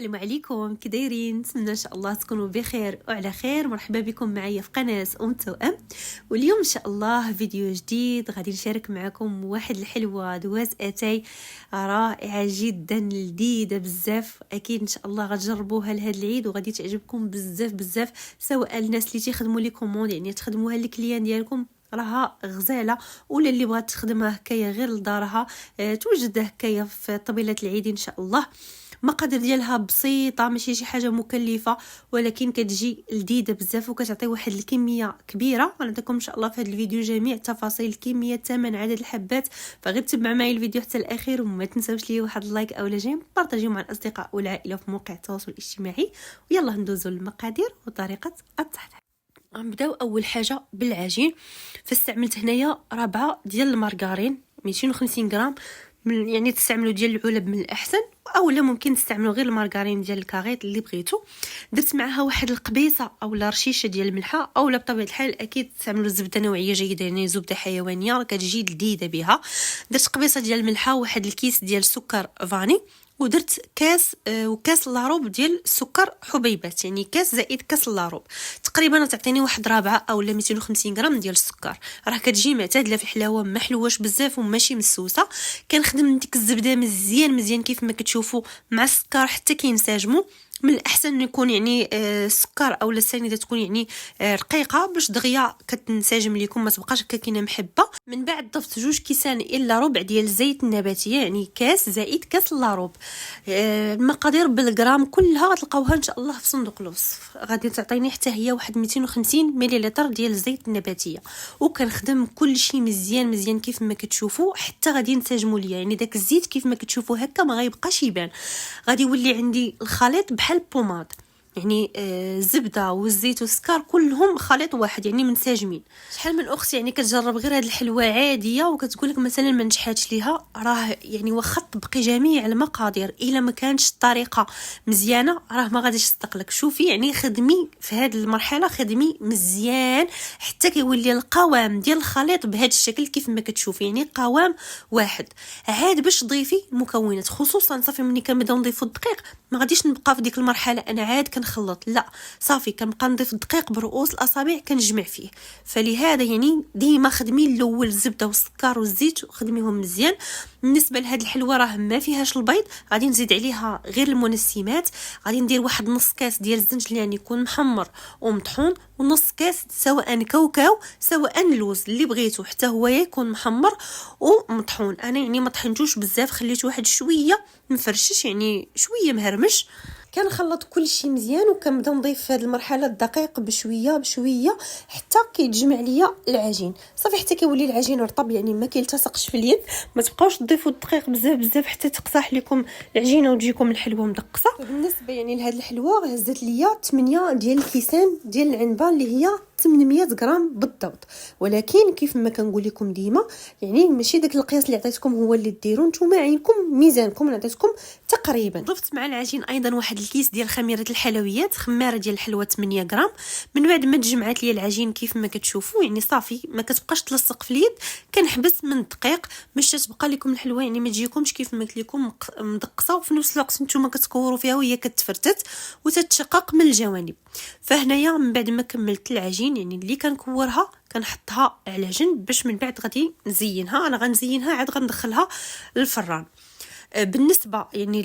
السلام عليكم، كي دايرين؟ نتمنى ان شاء الله تكونوا بخير وعلى خير. مرحبا بكم معايا في قناه توأم. واليوم ان شاء الله فيديو جديد غادي نشارك معكم واحد الحلوه دواز اتاي رائعه جدا، لذيذه بزاف. اكيد ان شاء الله غتجربوها لهذا العيد وغادي تعجبكم بزاف بزاف، سواء الناس اللي تيخدموا لي كوموند يعني تخدموها للكليان ديالكم راها غزاله، ولا اللي بغات تخدمها هكايا غير لدارها توجد هكايا في طبيله العيد ان شاء الله. المقادير ديالها بسيطه، ماشي شي حاجه مكلفه، ولكن كتجي لذيذه بزاف وكتعطي واحد الكميه كبيره. غنعطيكم ان شاء الله في هذا الفيديو جميع تفاصيل الكميه، الثمن، عدد الحبات. فغير تبع معايا الفيديو حتى الاخير، وما تنساوش لي واحد اللايك او جيم، بارطاجيو مع الاصدقاء والعائله في مواقع التواصل الاجتماعي. ويلا ندوزو للمقادير وطريقه التحضير. غنبداو اول حاجه بالعجين. فاستعملت هنايا 4 ديال المارغرين 250 غرام، يعني تستعملوا ديال العلب من الاحسن، اولا ممكن تستعملوا غير المارغرين ديال الكاريط اللي بغيتو. درت معها واحد القبيصه اولا رشيشه ديال الملحه، اولا بطبيعه الحال اكيد تستعملوا الزبده نوعيه جيده، يعني زبده حيوانيه كتجي لذيذه بها. درت قبيصه ديال الملحه، واحد الكيس ديال السكر فاني، ودرت كاس وكاس لاروب ديال السكر حبيبات، يعني كاس زائد كاس لاروب. تقريبا تعطيني واحد رابعه اولا 250 غرام ديال السكر. راه كتجي معتدله في الحلاوه، ما حلوش بزاف وماشي مسوسه. كنخدم ديك الزبده مزيان كيف ما كتشوفوا مع السكر حتى كينسجموا. من الاحسن يكون يعني السكر اولا السنيده تكون يعني رقيقه باش دغيا كتنسجم لكم، ما تبقاش هكا كاينه محبه. من بعد ضفت 2 كيسان الا ربع ديال الزيت النباتيه، يعني كاس زائد كاس لاروب. المقادير بالغرام كلها غتلقاوها ان شاء الله في صندوق الوصف. غادي تعطيني حتى هي واحد 250 مليلتر ديال الزيت النباتيه، وكنخدم كل شيء مزيان كيف ما كتشوفوا حتى غادي ينسجموا ليا. يعني داك الزيت كيف ما كتشوفوا هكا ما غيبقاش يبان، غادي يولي عندي الخليط بحال البوماد، يعني الزبده والزيت والسكر كلهم خليط واحد، يعني منسجمين. شحال من اخت يعني كتجرب غير هاد الحلوه عاديه وكتقول لك مثلا ما نجحاتش ليها، راه يعني واخا تطبقي جميع المقادير الا ما كانتش الطريقه مزيانه راه ما غاديش تصدق. شوفي يعني خدمي في هذه المرحله، خدمي مزيان حتى كيولي القوام ديال الخليط بهذا الشكل كيف ما كتشوفي، يعني قوام واحد. عاد باش تضيفي المكونات، خصوصا صافي ملي كنبداو نضيفوا الدقيق ما غاديش نبقى في ديك المرحله انا عاد كنخلط، لا صافي كنبقى نضيف الدقيق برؤوس الاصابع كنجمع فيه. فلهذا يعني ديما خدمي الاول الزبده والسكر والزيت وخدميهم مزيان. بالنسبه لهاد الحلوه راه ما فيهاش البيض، غادي نزيد عليها غير المنسمات. غادي ندير واحد نص كاس ديال الزنجل، يعني يكون محمر ومطحون، ونص كاس سواء كاوكاو سواء اللوز اللي بغيتو حتى هو يكون محمر ومطحون. انا يعني ما طحنتوش بزاف، خليت واحد شويه مفرشش، يعني شويه مهرمش. كنخلط كل شيء مزيان وكنبدا نضيف في هذه المرحله الدقيق بشويه حتى كيتجمع ليا العجين. صافي حتى كيولي العجين رطب، يعني ما كيلتصقش في اليد. ما تبقاوش تضيفوا الدقيق بزاف حتى تقصح لكم العجينه وتجيكم الحلوه مدقصه. بالنسبه يعني لهاد الحلوه هزت ليا 8 ديال الكيسان ديال العنبه اللي هي 800 غرام بالضبط. ولكن كيف ما كنقول لكم ديما يعني ماشي داك القياس اللي عطيتكم هو اللي ديروا نتوما، عينكم ميزانكم عطيتكم تقريبا. ضفت مع العجين ايضا واحد الكيس ديال خميره الحلويات، خماره ديال الحلوى 8 غرام. من بعد ما تجمعات لي العجين كيف ما كتشوفوا يعني صافي ما كتبقاش تلصق في اليد، كنحبس من الدقيق باش تبقى لكم الحلوى يعني ما تجيكمش كيف ما قلت لكم مدقصه، وفي نفس الوقت نتوما كتكوروا فيها وهي كتفرتت وتتشقق من الجوانب. فهنايا من بعد ما كملت العجين يعني اللي كنكورها كنحطها على جنب باش من بعد غادي نزينها. انا غنزينها عاد غندخلها للفران. بالنسبه يعني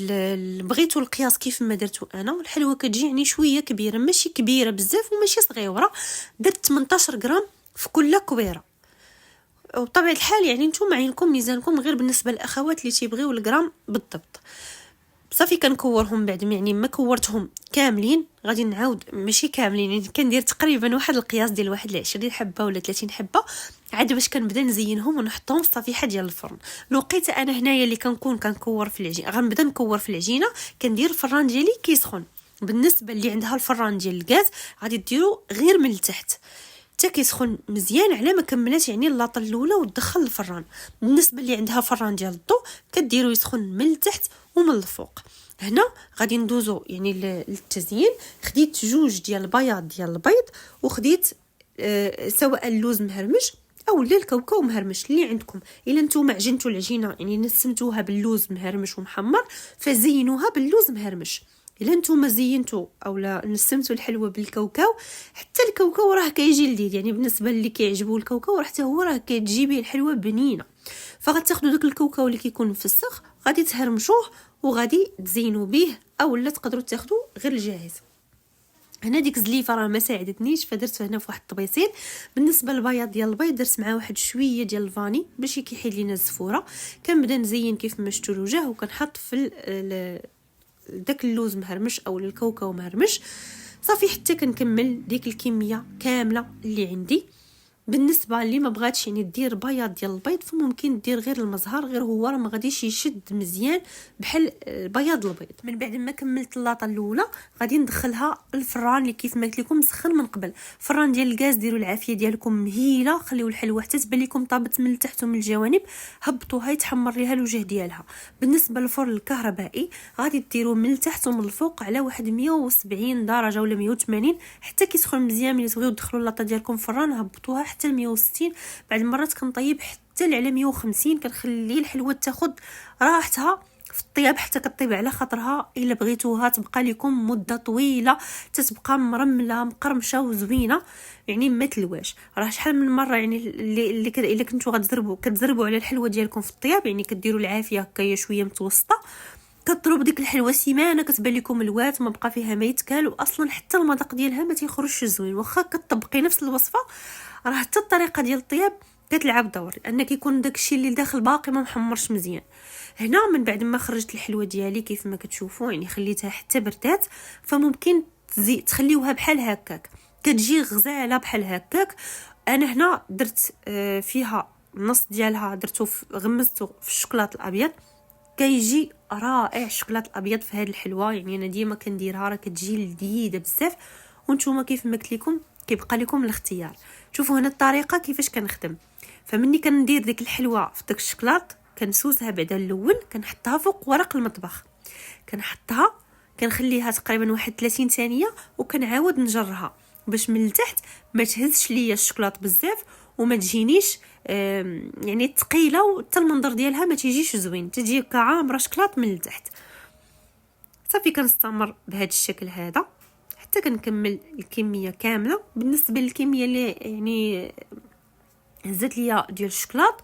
بغيتوا القياس كيف ما درتو انا، والحلوه كتجي يعني شويه كبيره، ماشي كبيره بزاف وماشي صغيره. درت 18 غرام في كل كويره، وبطبيعه الحال يعني نتوما عينكم ميزانكم، غير بالنسبه للاخوات اللي تيبغيو الغرام بالضبط. صافي كنكورهم بعد يعني ما كورتهم كاملين غادي نعاود ماشي كاملين، يعني كندير تقريبا واحد القياس ديال واحد 20 حبه ولا 30 حبه عاد باش كنبدا نزينهم ونحطهم في الصفيحه ديال الفرن. الوقيته انا هنايا اللي كنكور في العجين، غنبدا نكور في العجينه كندير الفران ديالي كيسخن. بالنسبه اللي عندها الفران ديال الغاز غادي ديروا غير من التحت حتى كيسخن مزيان على ما كملات يعني اللاطه الاولى وتدخل الفران. بالنسبه اللي عندها فران ديال الضو كديروا يسخن من التحت ومن الفوق. هنا غادي ندوزو يعني للتزيين. خديت 2 ديال البياض ديال البيض، وخديت سواء اللوز مهرمش او لا الكاوكاو مهرمش اللي عندكم. الا نتوما عجنتوا العجينه يعني نسمتوها باللوز مهرمش ومحمر فزينوها باللوز مهرمش. الا نتوما زينتوا او لا نسمتوا الحلوى بالكاوكاو، حتى الكاوكاو راه كيجي لذيذ. يعني بالنسبه اللي كيعجبو الكاوكاو حتى هو راه كتجي به الحلوى بنينه. فغتاخذوا داك الكاوكاو اللي كيكون مفسخ، غادي تهرمشوه وغادي تزينوا به، او لا تقدروا تاخذوا غير الجاهز. هنا ديك الزليفه راه ما ساعدتنيش، فدرت هنا في واحد الطبيصين. بالنسبه للبياض ديال البيض درت معاه واحد شويه ديال الفاني باش كيحيد لينا الزفوره. كنبدا نزين كيف ما شفتوا الوجه، وكنحط في داك اللوز مهرمش او الكاوكاو مهرمش صافي حتى كنكمل ديك الكميه كامله اللي عندي. بالنسبه اللي ما بغاتش يعني دير بياض ديال البيض، فممكن دير غير المزهر، غير هو راه ما غاديش يشد مزيان بحال بياض البيض. من بعد ما كملت اللاطه الاولى غادي ندخلها الفران اللي كيف ما قلت لكم مسخن من قبل. فران ديال الغاز، ديروا العافيه ديالكم مهيله، خليو الحلوه حتى تبان لكم طابت من التحت ومن الجوانب، هبطوها يتحمر ليها الوجه ديالها. بالنسبه للفرن الكهربائي غادي ديروا من التحت ومن الفوق على واحد 170 درجه ولا 180 حتى كيسخن مزيان. ملي تبغيو تدخلوا اللاطه ديالكم في الفران هبطوها حتى 160. بعد المرات كنطيب حتى على 150، كنخلي الحلوه تاخذ راحتها في الطياب حتى كطيب على خاطرها. الا بغيتوها تبقى لكم مده طويله تتبقى مرمله مقرمشه وزوينه، يعني ما تلواش. راه شحال من مره يعني اللي الا كنتو كتزربوا على الحلوه ديالكم في الطياب، يعني كديروا العافيه هكايا شويه متوسطه، كتضرب ديك الحلوه سيمانه كتبان لكم الوات ما بقى فيها ما يتكال، واصلا حتى المذاق ديالها ما تيخرجش زوين. واخا كتطبقي نفس الوصفه راه حتى الطريقه ديال الطياب كتلعب دور، لان كيكون داكشي اللي داخل باقي ما محمرش مزيان. هنا من بعد ما خرجت الحلوه ديالي كيف ما كتشوفوا، يعني خليتها حتى بردات، فممكن تخليوها بحال هكاك كتجي غزاله بحال هكاك. انا هنا درت فيها النص ديالها درتو غمزته في الشوكولاط الابيض، كيجي رائع الشوكولاط الابيض في هذه الحلوه. يعني انا ديما كنديرها راه كتجي لذيذه بزاف، وانتم كيف ما قلت لكم كيبقى لكم الاختيار. شوفوا هنا الطريقه كيفاش كنخدم. فمني كندير ديك الحلوه في داك الشوكولاط كنسوسها بعدا الاول، كنحطها فوق ورق المطبخ، كنحطها كنخليها تقريبا واحد 30 ثانيه، وكنعاود نجرها باش من التحت ما تهزش ليا الشوكولاط بزاف وما تجينيش يعني ثقيله، وحتى المنظر ديالها ما تيجيش زوين، تجي كعامره شوكولاط من التحت. صافي كنستمر بهذا الشكل هذا حتى كنكمل الكميه كامله. بالنسبه للكميه اللي يعني هزت ليا ديال الشوكولاط،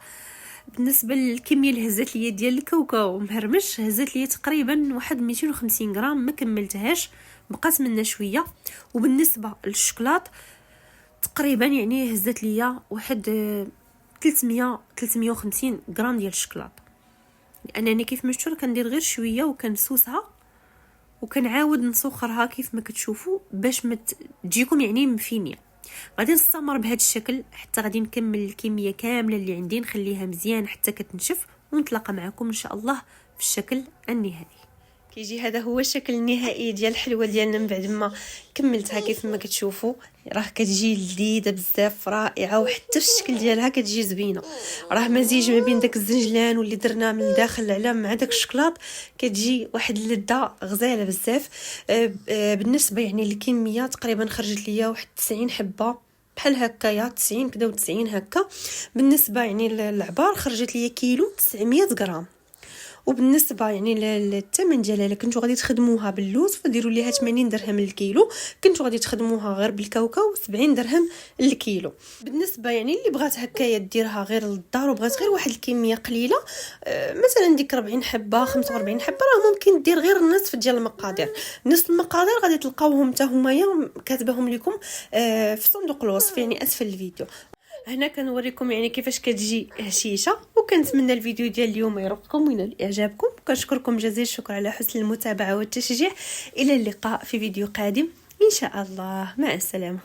بالنسبه للكميه اللي هزت ليا ديال الكاوكاو مهرمش هزت ليا تقريبا واحد 250 غرام، ما كملتهاش بقات منا شويه. وبالنسبه للشوكولاط تقريبا يعني هزت ليا واحد 350 غرام ديال الشوكولاط. لانني كيف ما شفتوا كندير غير شويه وكنسوسها وكنعاود نسخرها كيف ما كتشوفوا باش ما تجيكم يعني مفينيه. غادي نستمر بهذا الشكل حتى غادي نكمل الكميه كامله اللي عندي، نخليها مزيان حتى كتنشف، ونتلاقى معكم ان شاء الله في الشكل النهائي. كيجي هذا هو الشكل النهائي ديال الحلوه ديالنا من بعد ما كملتها. كيف ما كتشوفوا راه كتجي لذيذه بزاف رائعه، وحتى في الشكل ديالها كتجي زوينه. راه مزيج ما بين داك الزنجلان واللي درناه من الداخل على مع داك الشكلاط، كتجي واحد اللذه غزاله بزاف. بالنسبه يعني للكميه تقريبا خرجت ليا واحد 90 حبه بحال هكايا، 90 كدا و90 هكا. بالنسبه يعني للعبار خرجت ليا كيلو 900 غرام. وبالنسبه يعني للثمن ديالها الا كنتو غادي تخدموها باللوز فديروا ليها 80 درهم للكيلو، كنتو غادي تخدموها غير بالكاوكاو 70 درهم للكيلو. بالنسبه يعني اللي بغات هكايا ديرها غير للدار وبغات غير واحد الكميه قليله، مثلا ديك 40 حبه 45 حبه، راه ممكن دير غير النصف ديال المقادير. نصف المقادير غادي تلقاوهم حتى همايا كاتباهم لكم في صندوق الوصف يعني اسفل الفيديو. هنا كنوريكم يعني كيفاش كتجي هشيشه. وكنتمنى الفيديو ديال اليوم يرضكم وينال اعجابكم، كنشكركم جزيل الشكر على حسن المتابعه والتشجيع. الى اللقاء في فيديو قادم ان شاء الله، مع السلامه.